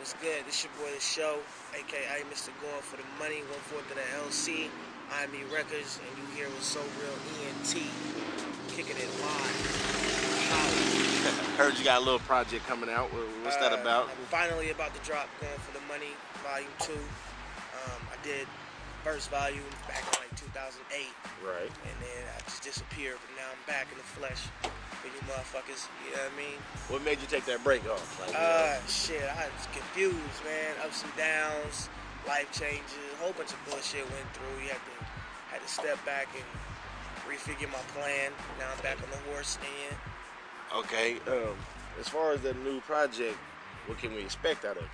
what's good? This your boy The Show, aka Mr. Going for the Money, 1/4 of the LC, IME Records, and you here with So Real ENT, kicking it live. Heard you got a little project coming out. What's that about? I'm finally about to drop Going for the Money, Volume 2. I did first volume back in like 2008. Right. And then I just disappeared, but now I'm back in the flesh for you motherfuckers, you know what I mean? What made you take that break off? Shit, I was confused, man. Ups and downs, life changes, a whole bunch of bullshit went through. You had to step back and refigure my plan. Now I'm back on the horse again. Okay. As far as the new project, what can we expect out of it?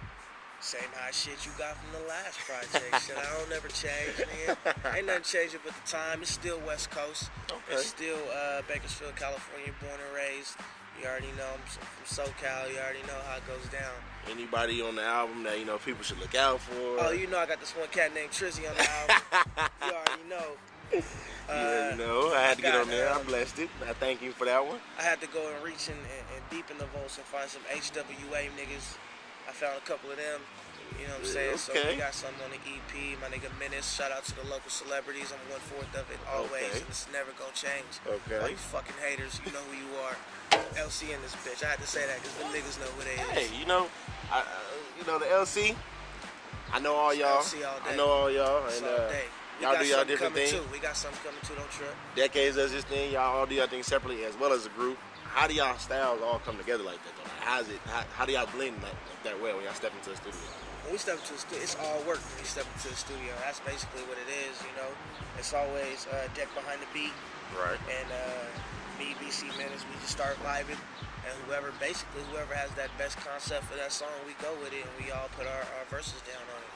Same high shit you got from the last project. Shit, I don't ever change, man. Ain't nothing changing but the time. It's still West Coast. Okay. It's still Bakersfield, California, born and raised. You already know I'm from SoCal. You already know how it goes down. Anybody on the album that people should look out for? Oh, you know I got this one cat named Trizzy on the album. You already know. You already know. I had to get on there. I blessed it. I thank you for that one. I had to go and reach and deep in the vaults and find some HWA niggas. I found a couple of them, you know what I'm saying? Okay. So we got something on the EP. My nigga Menace, shout out to the local celebrities. I'm 1/4 of it always, Okay. and it's never gonna change. Okay. All you fucking haters, you know who you are. LC in this bitch. I had to say that because the niggas know who they is. Hey, the LC. I know all y'all. LC all day. I know all y'all. It's And all day. We y'all got do y'all something different coming thing. too. We got something coming too, don't trip. Decades does this thing. Y'all all do y'all thing separately as well as a group. How do y'all styles all come together like that? Though? Like, how do y'all blend that well when y'all step into the studio? When we step into the studio, it's all work when we step into the studio. That's basically what it is, you know. It's always deck behind the beat. Right. And me, BC Menace, we just start vibing. And whoever has that best concept for that song, we go with it and we all put our verses down on it.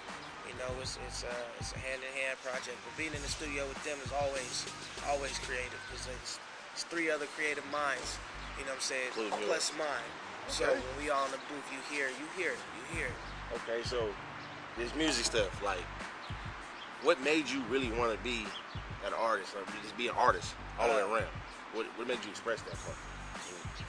You know, it's a hand-in-hand project. But being in the studio with them is always creative because it's 3 other creative minds, you know what I'm saying, plus mine. So Okay. when we all in the booth, you hear it. Okay, so this music stuff, like, what made you really want to be an artist, or just be an artist all the way around? What made you express that part?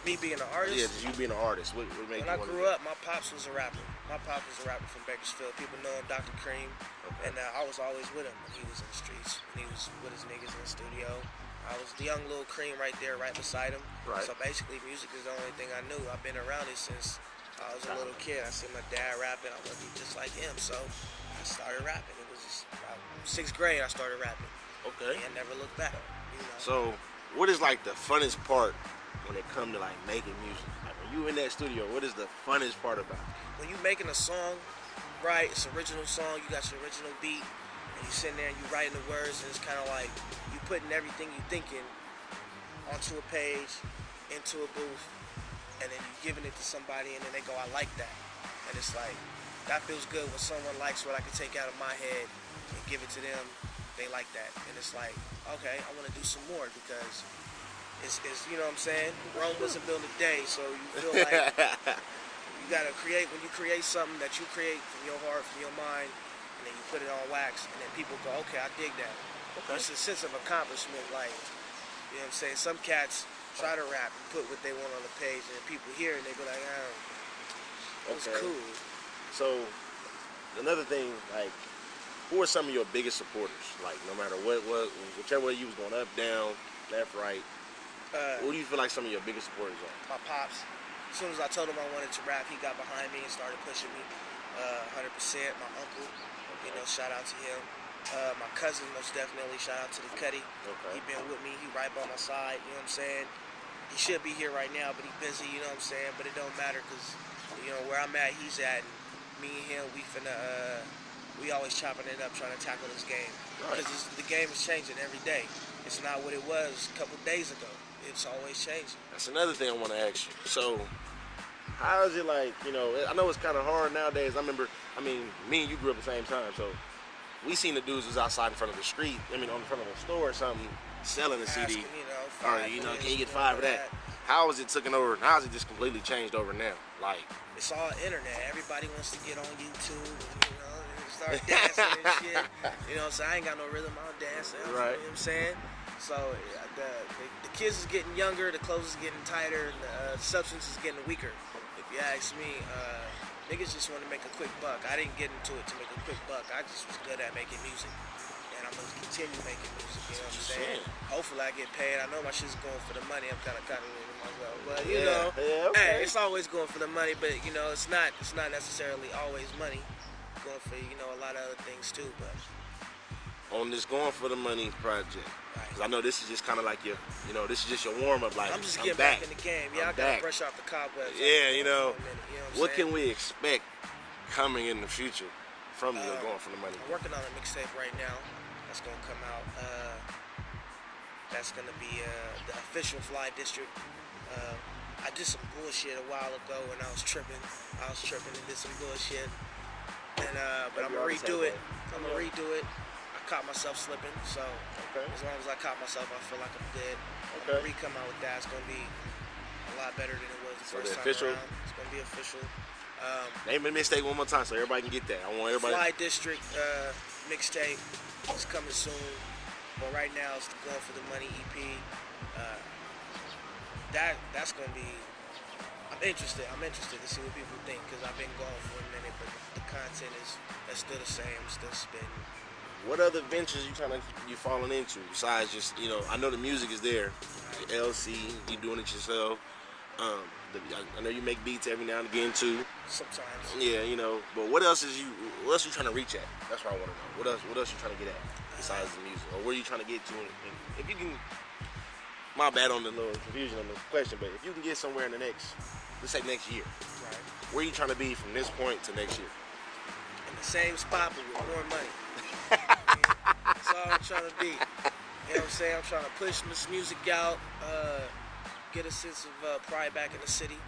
Me being an artist? Yeah, just you being an artist. What made When you I want grew to up, my pops was a rapper. My pops was a rapper from Bakersfield. People know him, Dr. Cream. Okay. And I was always with him when he was in the streets, when he was with his niggas in the studio. I was the young little Cream right there, right beside him. Right. So basically, music is the only thing I knew. I've been around it since I was a little kid. I seen my dad rapping. I wanted to be just like him. So I started rapping. It was just about 6th grade I started rapping. Okay. And I never looked back, you know. So, what is like the funnest part when it comes to like making music? Like when you in that studio, what is the funnest part about it? When you making a song, right, it's an original song, you got your original beat, and you sitting there and you writing the words, and it's kind of like you putting everything you thinking onto a page, into a booth, and then you giving it to somebody, and then they go, I like that. And it's like, that feels good when someone likes what I can take out of my head and give it to them. They like that. And it's like, okay, I want to do some more because it's you know what I'm saying? Rome wasn't built in a day, so you feel like you gotta create. When you create something that you create from your heart, from your mind, and then you put it on wax, and then people go, okay, I dig that. Okay. It's a sense of accomplishment, like, you know what I'm saying? Some cats try to rap and put what they want on the page, and then people hear it and they be like, oh, that's cool. So, another thing, like, who are some of your biggest supporters? Like, no matter whichever way you was going, up, down, left, right, who do you feel like some of your biggest supporters are? My pops. As soon as I told him I wanted to rap, he got behind me and started pushing me 100%. My uncle, you know, shout out to him. My cousin, most definitely, shout out to the Cuddy. Okay. He been with me, he right by my side, you know what I'm saying? He should be here right now, but he busy, you know what I'm saying? But it don't matter because, you know, where I'm at, he's at. And me and him, we always chopping it up trying to tackle this game. Right. Because the game is changing every day. It's not what it was a couple days ago. It's always changing. That's another thing I want to ask you. So, how is it like, you know, I know it's kind of hard nowadays. Me and you grew up at the same time, so we seen the dudes was outside in front of the street, on the front of the store or something, selling the CD. Asking, Can you get 5 of that? How is it taken over? How is it just completely changed over now? Like, it's all internet. Everybody wants to get on YouTube, you know, and start dancing and shit. You know what I'm saying? I ain't got no rhythm, I'll dance. You know Right. what I'm saying? So the kids is getting younger, the clothes is getting tighter, and the substance is getting weaker. If you ask me, Niggas just want to make a quick buck. I didn't get into it to make a quick buck. I just was good at making music. And I'm going to continue making music, you know what I'm saying? Hopefully I get paid. I know my shit's going for the money. I'm kind of losing myself. But, you know, hey, it's always going for the money. But, you know, it's not necessarily always money. Going for, you know, a lot of other things too. But on this Going for the Money project, because I know this is just kind of like your, you know, this is just your warm-up. Like, I'm just getting back in the game. Yeah, I got to brush off the cobwebs. Yeah, you know what can we expect coming in the future from you Going for the Money? I'm working on a mixtape right now. That's gonna come out. That's gonna be the official Fly District. I did some bullshit a while ago when I was tripping. And did some bullshit. And but I'm gonna redo it. I caught myself slipping, so as long as I caught myself, I feel like I'm good. I'm gonna re-come out with that. It's gonna be a lot better than it was the first time around. It's gonna be official. Name the mixtape one more time so everybody can get that. I want everybody. Fly District mixtape is coming soon, but right now it's the Going for the Money EP. That's gonna be. I'm interested to see what people think because I've been gone for a minute, but the content is still the same, still spitting. What other ventures you falling into besides just, you know, I know the music is there, the LC, you doing it yourself. I know you make beats every now and again too. Sometimes. Yeah, you know. But what else you trying to reach at? That's what I want to know. What else you trying to get at besides the music, or where you trying to get to? And if you can, my bad on the little confusion on the question, but if you can get somewhere in the next, let's say next year, where you trying to be from this point to next year? In the same spot, but with more money. That's all I'm trying to be. You know what I'm saying? I'm trying to push this music out. Get a sense of pride back in the city.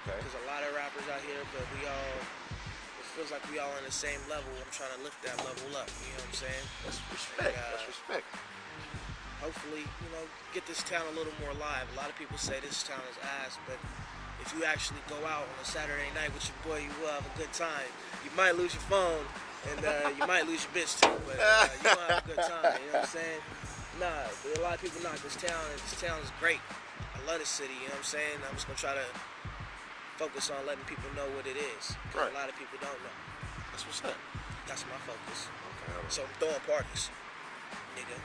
Okay. There's a lot of rappers out here, but it feels like we all on the same level. I'm trying to lift that level up. You know what I'm saying? That's respect. That's respect. Hopefully, you know, get this town a little more live. A lot of people say this town is ass, but if you actually go out on a Saturday night with your boy, you will have a good time. You might lose your phone, and you might lose your bitch too, but you will have a good time. You know what I'm saying? Nah, but a lot of people knock this town, and this town is great. I love this city, you know what I'm saying? I'm just going to try to focus on letting people know what it is. Right. A lot of people don't know. That's what's up. That's my focus. Okay. So I'm throwing parties, nigga.